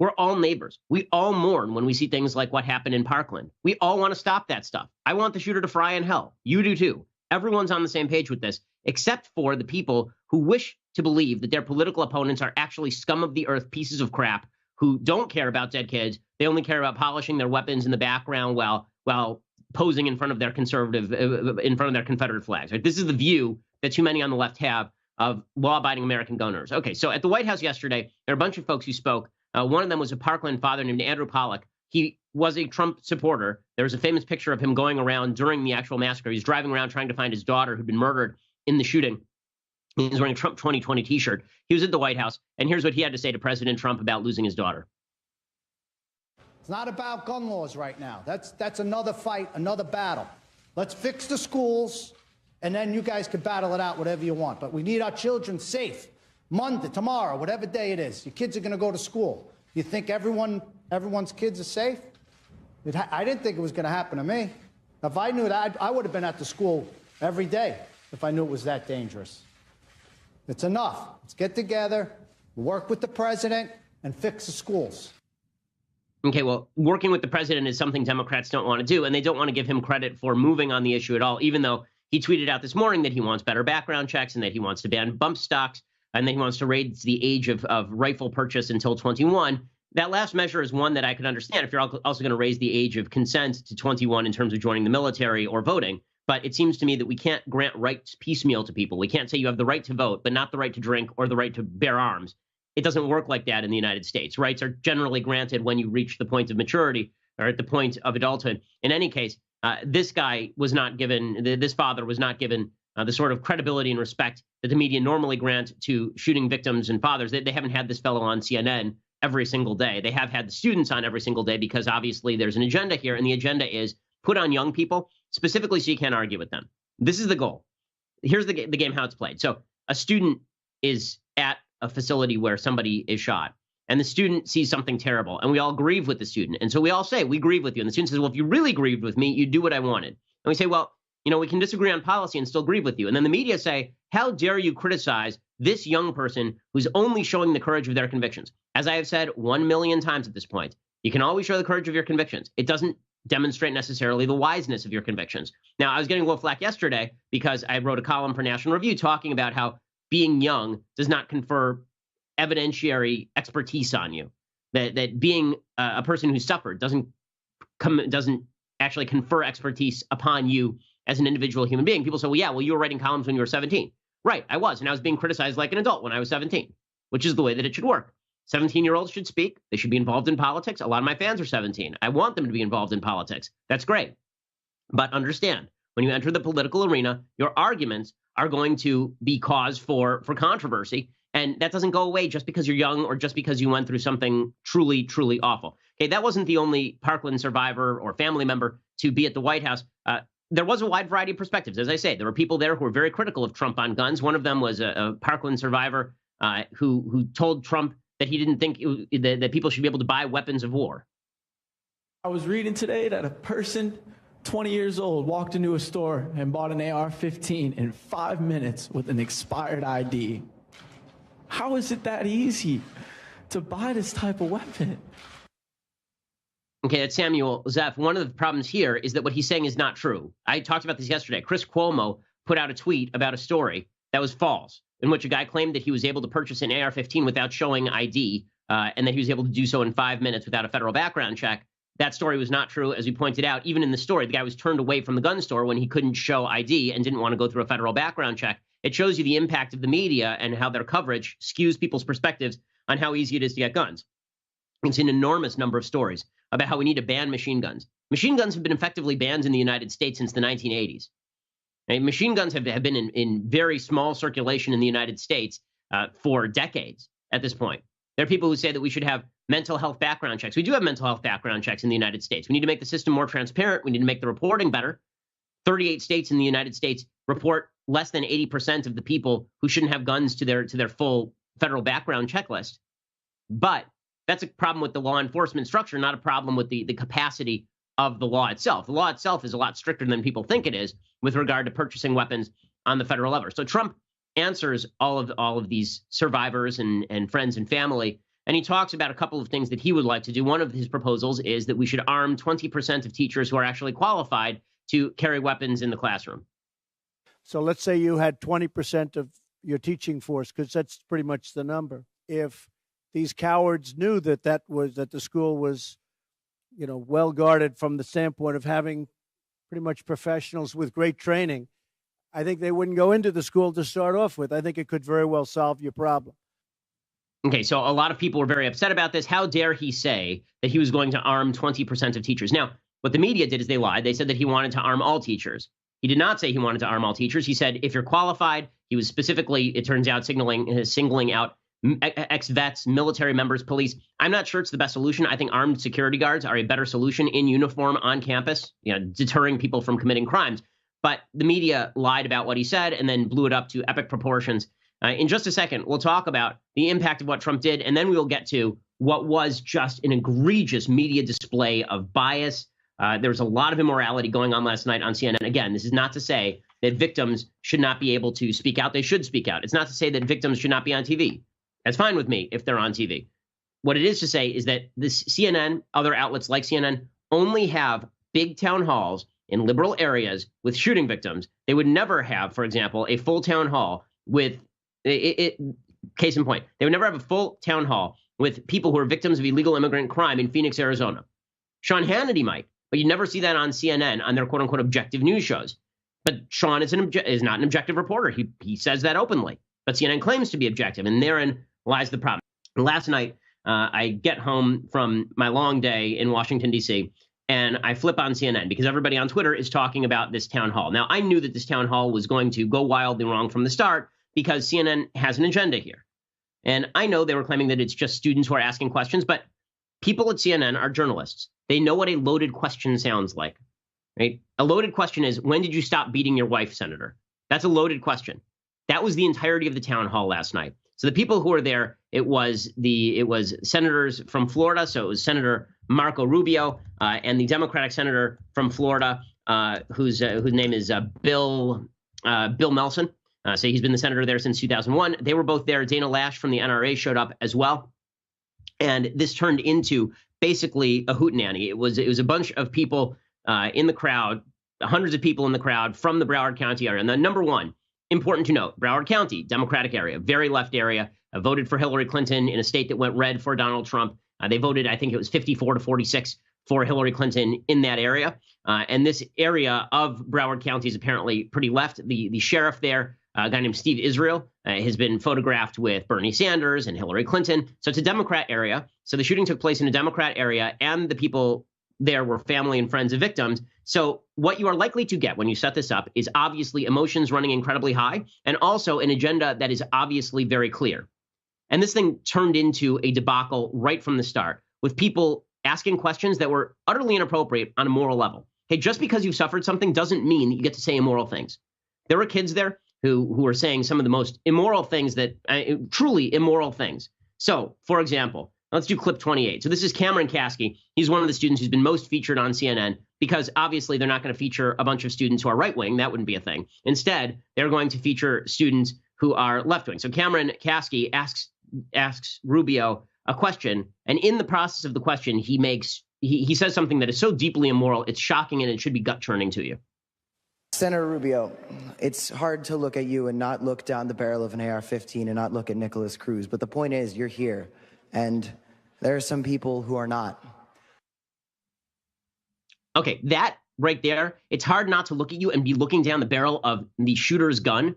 We're all neighbors. We all mourn when we see things like what happened in Parkland. We all want to stop that stuff. I want the shooter to fry in hell. You do too. Everyone's on the same page with this, except for the people who wish to believe that their political opponents are actually scum of the earth pieces of crap who don't care about dead kids. They only care about polishing their weapons in the background while posing in front of their Confederate flags. Right? This is the view that too many on the left have of law-abiding American gun owners. Okay, so at the White House yesterday, there are a bunch of folks who spoke. One of them was a Parkland father named Andrew Pollack. He was a Trump supporter. There was a famous picture of him going around during the actual massacre. He was driving around trying to find his daughter who'd been murdered in the shooting. He was wearing a Trump 2020 T-shirt. He was at the White House, and here's what he had to say to President Trump about losing his daughter. It's not about gun laws right now. That's another fight, another battle. Let's fix the schools, and then you guys can battle it out whatever you want. But we need our children safe. Monday, tomorrow, whatever day it is, your kids are going to go to school. You think everyone's kids are safe? I didn't think it was going to happen to me. If I knew that, I would have been at the school every day if I knew it was that dangerous. It's enough. Let's get together, work with the president, and fix the schools. Okay, well, working with the president is something Democrats don't want to do, and they don't want to give him credit for moving on the issue at all, even though he tweeted out this morning that he wants better background checks and that he wants to ban bump stocks and then he wants to raise the age of rifle purchase until 21. That last measure is one that I could understand if you're also going to raise the age of consent to 21 in terms of joining the military or voting. But it seems to me that we can't grant rights piecemeal to people. We can't say you have the right to vote, but not the right to drink or the right to bear arms. It doesn't work like that in the United States. Rights are generally granted when you reach the point of maturity or at the point of adulthood. In any case, this guy was not given, this father was not given the sort of credibility and respect that the media normally grant to shooting victims and fathers. They haven't had this fellow on CNN every single day. They have had the students on every single day because obviously there's an agenda here, and the agenda is put on young people specifically so you can't argue with them. This is the goal. Here's the game, how it's played. So a student is at a facility where somebody is shot, and the student sees something terrible, and we all grieve with the student. And so we all say, we grieve with you. And the student says, well, if you really grieved with me, you'd do what I wanted. And we say, well, you know, we can disagree on policy and still grieve with you. And then the media say, how dare you criticize this young person who's only showing the courage of their convictions? As I have said 1 million times at this point, you can always show the courage of your convictions. It doesn't demonstrate necessarily the wiseness of your convictions. Now, I was getting a little flack yesterday because I wrote a column for National Review talking about how being young does not confer evidentiary expertise on you. That being a person who suffered doesn't actually confer expertise upon you as an individual human being. People say, well, yeah, well, you were writing columns when you were 17. Right, I was, and I was being criticized like an adult when I was 17, which is the way that it should work. 17-year-olds should speak. They should be involved in politics. A lot of my fans are 17. I want them to be involved in politics. That's great. But understand, when you enter the political arena, your arguments are going to be cause for controversy, and that doesn't go away just because you're young or just because you went through something truly, truly awful. Okay, that wasn't the only Parkland survivor or family member to be at the White House. There was a wide variety of perspectives. As I say, there were people there who were very critical of Trump on guns. One of them was a Parkland survivor who told Trump that he didn't think that people should be able to buy weapons of war. I was reading today that a person 20 years old walked into a store and bought an AR-15 in 5 minutes with an expired ID. How is it that easy to buy this type of weapon? Okay, that's Samuel Zeff. One of the problems here is that what he's saying is not true. I talked about this yesterday. Chris Cuomo put out a tweet about a story that was false, in which a guy claimed that he was able to purchase an AR-15 without showing ID, and that he was able to do so in 5 minutes without a federal background check. That story was not true. As we pointed out, even in the story, the guy was turned away from the gun store when he couldn't show ID and didn't want to go through a federal background check. It shows you the impact of the media and how their coverage skews people's perspectives on how easy it is to get guns. It's an enormous number of stories about how we need to ban machine guns. Machine guns have been effectively banned in the United States since the 1980s. And machine guns have been in very small circulation in the United States for decades at this point. There are people who say that we should have mental health background checks. We do have mental health background checks in the United States. We need to make the system more transparent. We need to make the reporting better. 38 states in the United States report less than 80% of the people who shouldn't have guns to their full federal background checklist. But that's a problem with the law enforcement structure, not a problem with the capacity of the law itself. The law itself is a lot stricter than people think it is with regard to purchasing weapons on the federal level. So Trump answers all of these survivors and friends and family And he talks about a couple of things that he would like to do. One of his proposals is that we should arm 20% of teachers who are actually qualified to carry weapons in the classroom. So let's say you had 20% of your teaching force, because that's pretty much the number. If these cowards knew that the school was, well guarded from the standpoint of having pretty much professionals with great training, I think they wouldn't go into the school to start off with. I think it could very well solve your problem. Okay, so a lot of people were very upset about this. How dare he say that he was going to arm 20% of teachers? Now, what the media did is they lied. They said that he wanted to arm all teachers. He did not say he wanted to arm all teachers. He said if you're qualified, he was specifically, it turns out, singling out ex-vets, military members, police. I'm not sure it's the best solution. I think armed security guards are a better solution in uniform on campus, deterring people from committing crimes. But the media lied about what he said and then blew it up to epic proportions. In just a second, we'll talk about the impact of what Trump did, and then we'll get to what was just an egregious media display of bias. There was a lot of immorality going on last night on CNN. Again, this is not to say that victims should not be able to speak out. They should speak out. It's not to say that victims should not be on TV. That's fine with me if they're on TV. What it is to say is that this CNN, other outlets like CNN, only have big town halls in liberal areas with shooting victims. They would never have, for example, a full town hall with case in point, they would never have a full town hall with people who are victims of illegal immigrant crime in Phoenix, Arizona. Sean Hannity might, but you never see that on CNN on their quote unquote objective news shows. But Sean is not an objective reporter. He says that openly, but CNN claims to be objective, and therein lies the problem. Last night, I get home from my long day in Washington, D.C., and I flip on CNN because everybody on Twitter is talking about this town hall. Now, I knew that this town hall was going to go wildly wrong from the start because CNN has an agenda here. And I know they were claiming that it's just students who are asking questions, but people at CNN are journalists. They know what a loaded question sounds like, right? A loaded question is, when did you stop beating your wife, Senator? That's a loaded question. That was the entirety of the town hall last night. So the people who were there, it was senators from Florida. So it was Senator Marco Rubio and the Democratic senator from Florida, whose name is Bill Melson. So he's been the senator there since 2001. They were both there. Dana Lash from the NRA showed up as well. And this turned into basically a hootenanny. It was a bunch of people in the crowd, hundreds of people in the crowd from the Broward County area. And then number one, important to note, Broward County, Democratic area, very left area, voted for Hillary Clinton in a state that went red for Donald Trump. They voted, I think it was 54-46 for Hillary Clinton in that area. And this area of Broward County is apparently pretty left. The sheriff there, a guy named Steve Israel, has been photographed with Bernie Sanders and Hillary Clinton. So it's a Democrat area. So the shooting took place in a Democrat area, and the people there were family and friends of victims. So what you are likely to get when you set this up is obviously emotions running incredibly high, and also an agenda that is obviously very clear. And this thing turned into a debacle right from the start, with people asking questions that were utterly inappropriate on a moral level. Hey, just because you've suffered something doesn't mean that you get to say immoral things. There were kids there who are saying some of the most immoral things, that truly immoral things. So, for example, let's do clip 28. So this is Cameron Kasky. He's one of the students who's been most featured on CNN because obviously they're not going to feature a bunch of students who are right-wing. That wouldn't be a thing. Instead, they're going to feature students who are left-wing. So Cameron Kasky asks Rubio a question, and in the process of the question, he says something that is so deeply immoral, it's shocking, and it should be gut-churning to you. Senator Rubio, it's hard to look at you and not look down the barrel of an AR-15 and not look at Nicholas Cruz. But the point is, you're here, and there are some people who are not. Okay, that right there, it's hard not to look at you and be looking down the barrel of the shooter's gun.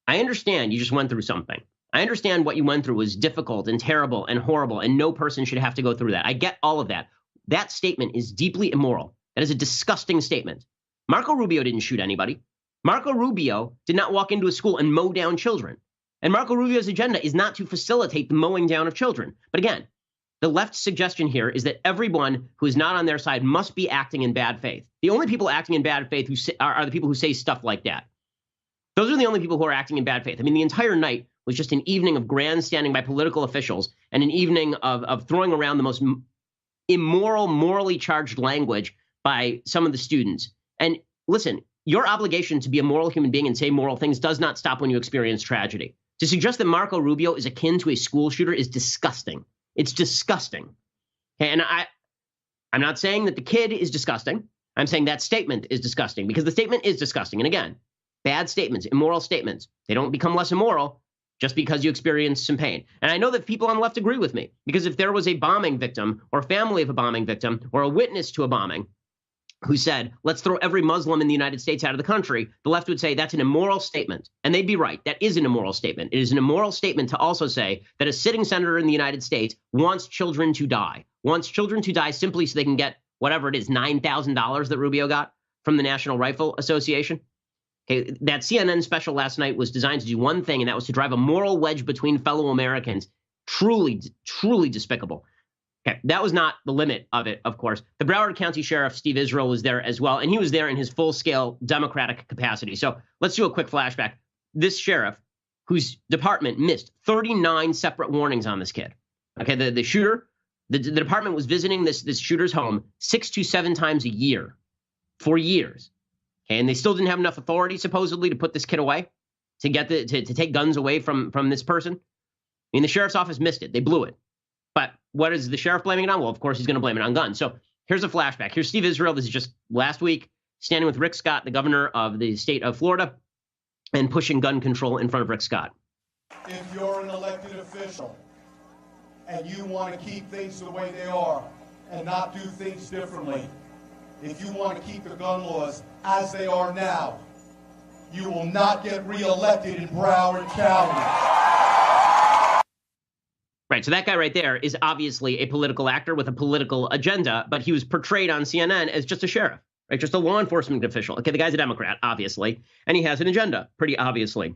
I understand you just went through something. I understand what you went through was difficult and terrible and horrible, and no person should have to go through that. I get all of that. That statement is deeply immoral. That is a disgusting statement. Marco Rubio didn't shoot anybody. Marco Rubio did not walk into a school and mow down children. And Marco Rubio's agenda is not to facilitate the mowing down of children. But again, the left's suggestion here is that everyone who is not on their side must be acting in bad faith. The only people acting in bad faith are the people who say stuff like that. Those are the only people who are acting in bad faith. I mean, the entire night was just an evening of grandstanding by political officials and an evening of throwing around the most immoral, morally charged language by some of the students. And listen, your obligation to be a moral human being and say moral things does not stop when you experience tragedy. To suggest that Marco Rubio is akin to a school shooter is disgusting. It's disgusting. Okay, and I'm not saying that the kid is disgusting. I'm saying that statement is disgusting because the statement is disgusting. And again, bad statements, immoral statements, they don't become less immoral just because you experience some pain. And I know that people on the left agree with me because if there was a bombing victim or family of a bombing victim or a witness to a bombing who said, let's throw every Muslim in the United States out of the country, the left would say that's an immoral statement. And they'd be right. That is an immoral statement. It is an immoral statement to also say that a sitting senator in the United States wants children to die simply so they can get whatever it is, $9,000 that Rubio got from the National Rifle Association. Okay, that CNN special last night was designed to do one thing, and that was to drive a moral wedge between fellow Americans. Truly, truly despicable. Okay, that was not the limit of it, of course. The Broward County Sheriff, Steve Israel, was there as well, and he was there in his full-scale Democratic capacity. So let's do a quick flashback. This sheriff, whose department missed 39 separate warnings on this kid. Okay, the shooter, the department was visiting this shooter's home 6 to 7 times a year for years. Okay, and they still didn't have enough authority, supposedly, to put this kid away, to get to take guns away from this person. I mean, the sheriff's office missed it. They blew it. But what is the sheriff blaming it on? Well, of course, he's going to blame it on guns. So here's a flashback. Here's Steve Israel. This is just last week, standing with Rick Scott, the governor of the state of Florida, and pushing gun control in front of Rick Scott. If you're an elected official and you want to keep things the way they are and not do things differently, if you want to keep the gun laws as they are now, you will not get reelected in Broward County. Right, so that guy right there is obviously a political actor with a political agenda, but he was portrayed on CNN as just a sheriff, right? Just a law enforcement official. Okay, the guy's a Democrat, obviously, and he has an agenda, pretty obviously.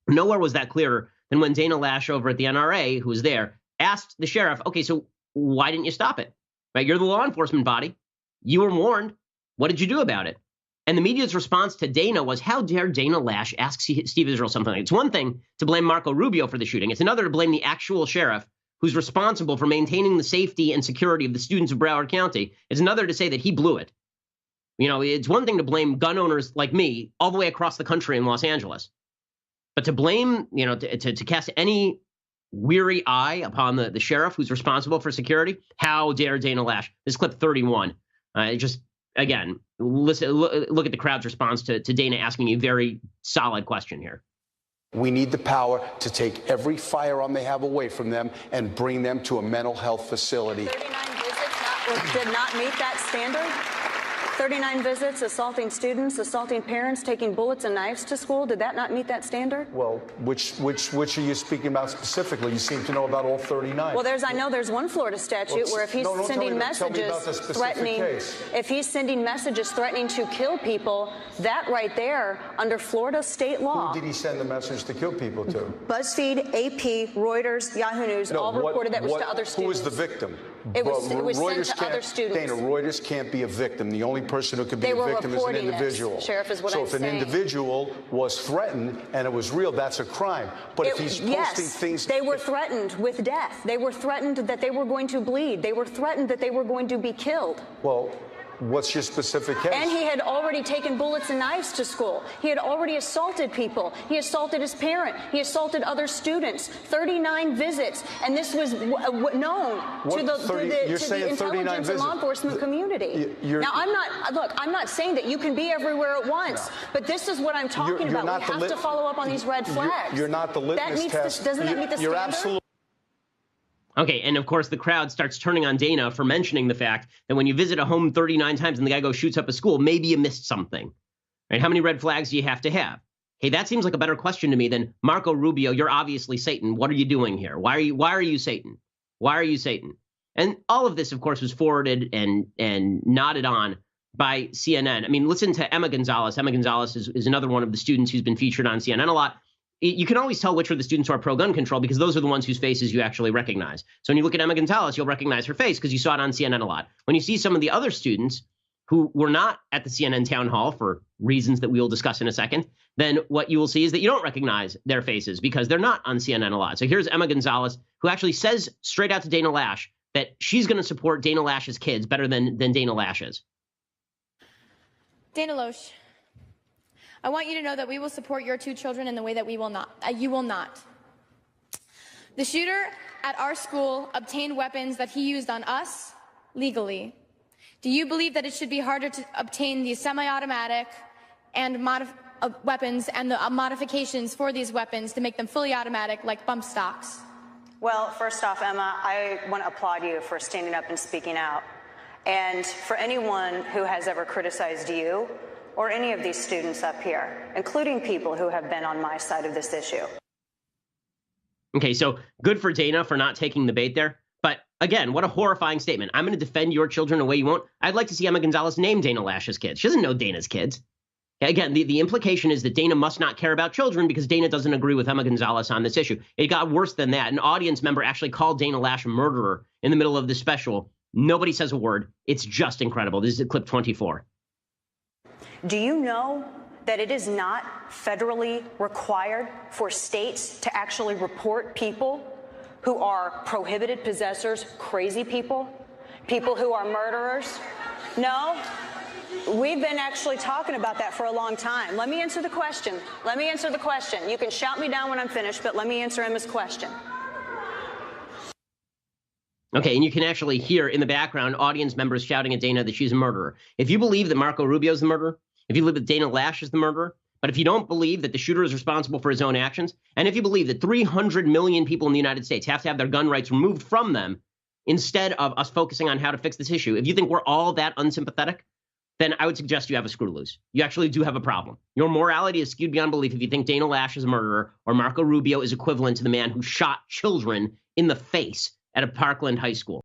Nowhere was that clearer than when Dana Lash over at the NRA, who was there, asked the sheriff, okay, so why didn't you stop it? Right, you're the law enforcement body. You were warned. What did you do about it? And the media's response to Dana was, how dare Dana Lash ask Steve Israel something? It's one thing to blame Marco Rubio for the shooting. It's another to blame the actual sheriff who's responsible for maintaining the safety and security of the students of Broward County. It's another to say that he blew it. You know, it's one thing to blame gun owners like me all the way across the country in Los Angeles. But to blame, you know, to cast any weary eye upon the sheriff who's responsible for security, how dare Dana Lash? This clip 31. Just, again, look at the crowd's response to Dana asking a very solid question here. We need the power to take every firearm they have away from them and bring them to a mental health facility. 39 visits did not meet that standard? 39 visits, assaulting students, assaulting parents, taking bullets and knives to school. Did that not meet that standard? Well, which are you speaking about specifically? You seem to know about all 39. Well, I know there's one Florida statute where if he's sending messages threatening, if he's sending messages threatening to kill people, that right there, under Florida state law. Who did he send the message to kill people to? BuzzFeed, AP, Reuters, Yahoo News, all reported that was to other students. Who was the victim? It was sent to other students. Dana, Reuters can't be a victim. The only person who could be a victim is an individual. This, Sheriff, is what so I'm if saying. an individual was threatened and it was real, that's a crime. But if he's posting things... They were threatened with death. They were threatened that they were going to bleed. They were threatened that they were going to be killed. Well, what's your specific case? And he had already taken bullets and knives to school. He had already assaulted people. He assaulted his parent. He assaulted other students. 39 visits. And this was known to the intelligence and law enforcement community. Now, I'm not saying that you can be everywhere at once, but this is what I'm talking about. We have to follow up on these red flags. You're not the litmus test. Doesn't that meet the standard? Absolutely. Okay, and of course the crowd starts turning on Dana for mentioning the fact that when you visit a home 39 times and the guy goes shoots up a school, maybe you missed something. Right? How many red flags do you have to have? Hey, that seems like a better question to me than Marco Rubio, you're obviously Satan. What are you doing here? Why are you Satan? Why are you Satan? And all of this, of course, was forwarded and nodded on by CNN. I mean, listen to Emma Gonzalez. Emma Gonzalez is another one of the students who's been featured on CNN a lot. You can always tell which are the students who are pro-gun control because those are the ones whose faces you actually recognize. So when you look at Emma Gonzalez, you'll recognize her face because you saw it on CNN a lot. When you see some of the other students who were not at the CNN town hall for reasons that we will discuss in a second, then what you will see is that you don't recognize their faces because they're not on CNN a lot. So here's Emma Gonzalez, who actually says straight out to Dana Lash that she's going to support Dana Lash's kids better than Dana Lash's. Dana Loesch, I want you to know that we will support your two children in the way that we will not. You will not. The shooter at our school obtained weapons that he used on us legally. Do you believe that it should be harder to obtain these semi-automatic and weapons and the modifications for these weapons to make them fully automatic, like bump stocks? Well, first off, Emma, I want to applaud you for standing up and speaking out. And for anyone who has ever criticized you or any of these students up here, including people who have been on my side of this issue. Okay, so good for Dana for not taking the bait there. But again, what a horrifying statement. I'm going to defend your children the way you won't. I'd like to see Emma Gonzalez name Dana Lash's kids. She doesn't know Dana's kids. Again, the implication is that Dana must not care about children because Dana doesn't agree with Emma Gonzalez on this issue. It got worse than that. An audience member actually called Dana Lash a murderer in the middle of the special. Nobody says a word. It's just incredible. This is clip 24. Do you know that it is not federally required for states to actually report people who are prohibited possessors, crazy people, people who are murderers? No? We've been actually talking about that for a long time. Let me answer the question. Let me answer the question. You can shout me down when I'm finished, but let me answer Emma's question. Okay, and you can actually hear in the background audience members shouting at Dana that she's a murderer. If you believe that Marco Rubio is the murderer, if you believe that Dana Lash is the murderer, but if you don't believe that the shooter is responsible for his own actions, and if you believe that 300 million people in the United States have to have their gun rights removed from them instead of us focusing on how to fix this issue, if you think we're all that unsympathetic, then I would suggest you have a screw loose. You actually do have a problem. Your morality is skewed beyond belief if you think Dana Lash is a murderer or Marco Rubio is equivalent to the man who shot children in the face at a Parkland high school.